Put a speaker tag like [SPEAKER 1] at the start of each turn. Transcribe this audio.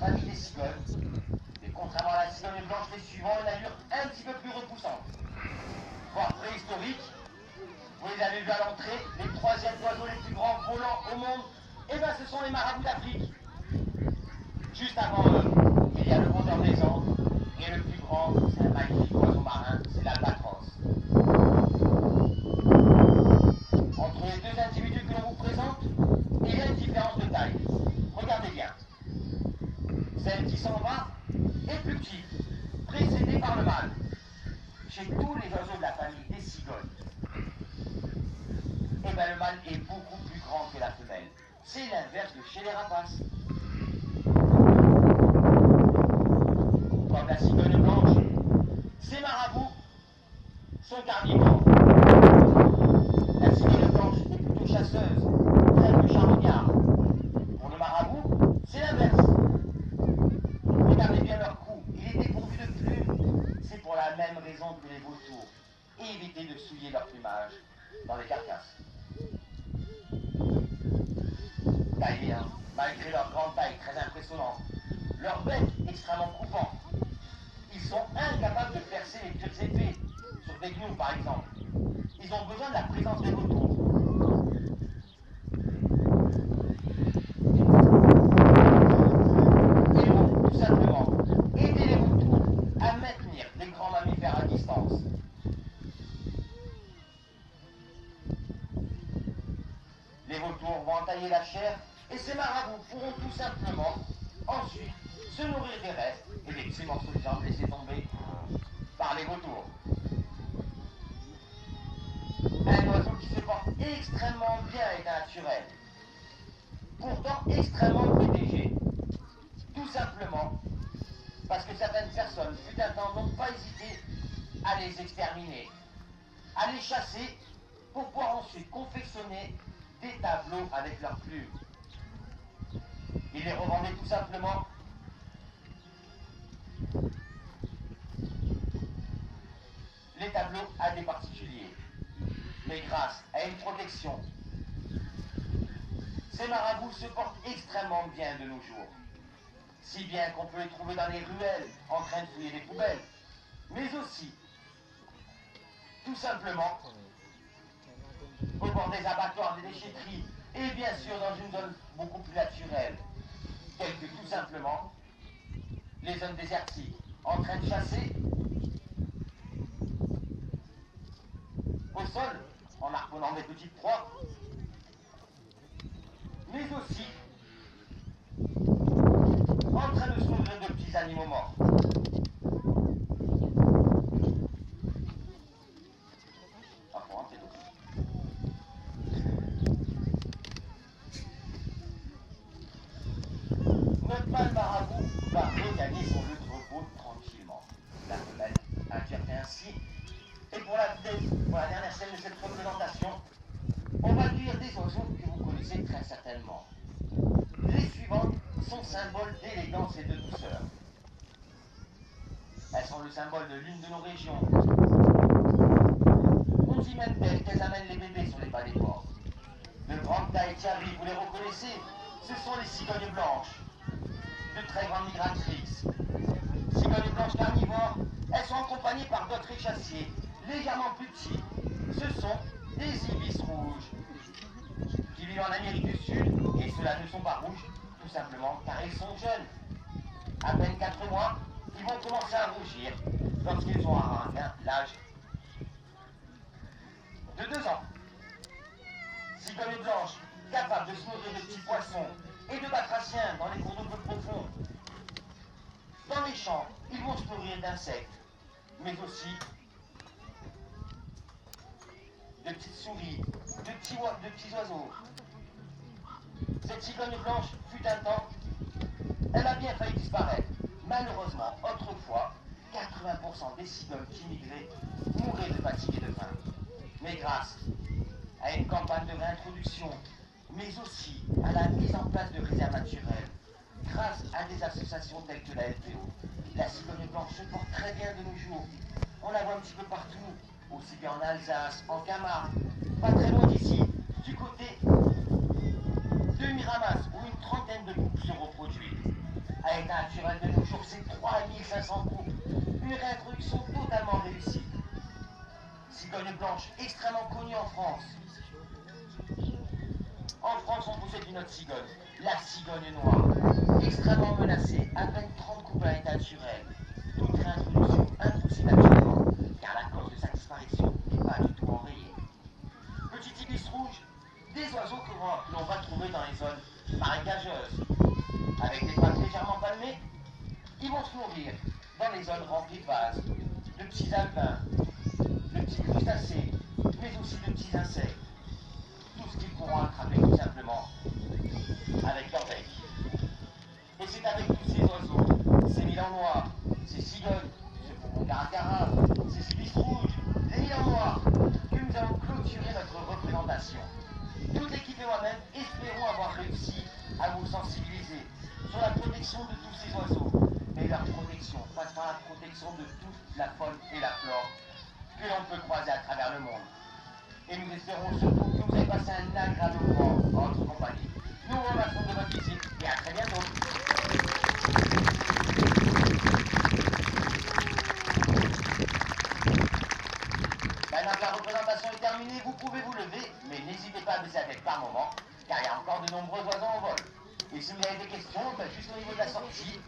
[SPEAKER 1] famille des cigognes. Mais contrairement à la cigogne blanche, les suivants ont une allure un petit peu plus repoussante. Voire préhistorique. Vous les avez vus à l'entrée, les troisièmes oiseaux les plus grands volants au monde, et bien ce sont les marabouts d'Afrique. Juste avant eux, il y a le rôdeur des Andes, et le plus grand, c'est un magnifique oiseau marin, c'est l'albatros. Entre les deux individus que l'on vous présente, il y a une différence de taille. Regardez bien. Celle qui s'en va est plus petite, précédée par le mâle. Chez tous les oiseaux de la famille des cigognes, eh bien le mâle est beaucoup plus grand que la femelle. C'est l'inverse de chez les rapaces. Comme la cigogne blanche, ces marabouts sont carnivores. La cigogne blanche est plutôt chasseuse, très peu charognard. Pour le marabout, c'est l'inverse. Regardez bien leur cou, il est dépourvu de plumes. C'est pour la même raison que les vautours. Évitez de souiller leur plumage dans les carcasses. D'ailleurs, malgré leur grande taille très impressionnante, leur bec extrêmement coupant, ils sont incapables de percer les pires épées, sur des gnous par exemple. Ils ont besoin de la présence des vautours. Ils vont tout simplement aider les vautours à maintenir les grands mammifères à distance. Les vautours vont entailler la chair et ces marabouts pourront tout simplement ensuite se nourrir des restes et des petits morceaux de viande laissés tomber par les vautours. Un oiseau qui se porte extrêmement bien et naturel, pourtant extrêmement protégé. Tout simplement parce que certaines personnes, fut un temps, n'ont pas hésité à les exterminer, à les chasser pour pouvoir ensuite confectionner des tableaux avec leurs plumes. Ils les revendaient tout simplement les tableaux à des particuliers. Mais grâce à une protection, ces marabouts se portent extrêmement bien de nos jours. Si bien qu'on peut les trouver dans les ruelles en train de fouiller les poubelles, mais aussi, tout simplement, au bord des abattoirs, des déchetteries, et bien sûr dans une zone beaucoup plus naturelle, telle que tout simplement les zones désertiques, en train de chasser au sol, en harponnant des petites proies, mais aussi en train de se nourrir de petits animaux morts. Notre mâle marabout va regagner son lieu de repos tranquillement. La femelle inquiète ainsi. Et pour la dernière scène de cette représentation, on va accueillir des oiseaux que vous connaissez très certainement. Les suivantes sont symboles d'élégance et de douceur. Elles sont le symbole de l'une de nos régions. On dit même qu'elles amènent les bébés sur les pas des ports. De grande taille qui arrivent, vous les reconnaissez, ce sont les cigognes blanches. De très grandes migratrices. Cigognes blanches carnivores, elles sont accompagnées par d'autres échassiers, légèrement plus petits. Ce sont des ibis rouges, qui vivent en Amérique du Sud, et ceux-là ne sont pas rouges, tout simplement car ils sont jeunes. À peine 4 mois, ils vont commencer à rougir lorsqu'ils ont atteint l'âge de 2 ans. Cigogne blanche, capable de se nourrir de petits poissons et de batraciens dans les cours d'eau peu profonds. Dans les champs, ils vont se nourrir d'insectes, mais aussi de petites souris, de petits oiseaux. Cette cigogne blanche fut un temps, elle a bien failli disparaître. Malheureusement, autrefois, 80% des cigognes qui migraient mouraient de fatigue et de faim. Mais grâce à une campagne de réintroduction, mais aussi à la mise en place de réserves naturelles, grâce à des associations telles que la LPO, la cigogne blanche se porte très bien de nos jours. On la voit un petit peu partout, aussi bien en Alsace, en Camargue, pas très loin d'ici, du côté de Miramas, où une trentaine de groupes se reproduisent. l'état naturel de nos jours, c'est 3500 groupes. Une réintroduction totalement réussie. Cigogne blanche, extrêmement connue en France. En France, on possède une autre cigogne, la cigogne noire, extrêmement menacée, à peine 30 couples à l'état naturel. Toute réintroduction impossible actuellement, car la cause de sa disparition n'est pas du tout enrayée. Petit ibis rouge, des oiseaux que l'on va trouver dans les zones marécageuses. Avec des pattes légèrement palmées, ils vont se nourrir dans les zones remplies de vases, de petits alpins, de petits crustacés, mais aussi de petits insectes. Tout ce qu'ils pourront attraper tout simplement avec leur bec. Et c'est avec tous ces oiseaux, ces milans noirs, ces cigognes, ce faucon caracara, ces ibis rouges, les milans noirs, que nous allons clôturer notre représentation. Toute l'équipe et moi-même espérons avoir réussi à vous sensibiliser sur la protection de tous ces oiseaux. Mais leur protection passe par la protection de toute la faune et la flore que l'on peut croiser à travers le monde. Et nous espérons surtout que vous avez passé un agréable moment en notre compagnie. Nous vous remercions de votre visite et à très bientôt. Maintenant que la représentation est terminée, vous pouvez vous lever, mais n'hésitez pas à baisser la tête par moment, car il y a encore de nombreux oiseaux en vol. Et si vous avez des questions, juste au niveau de la sortie,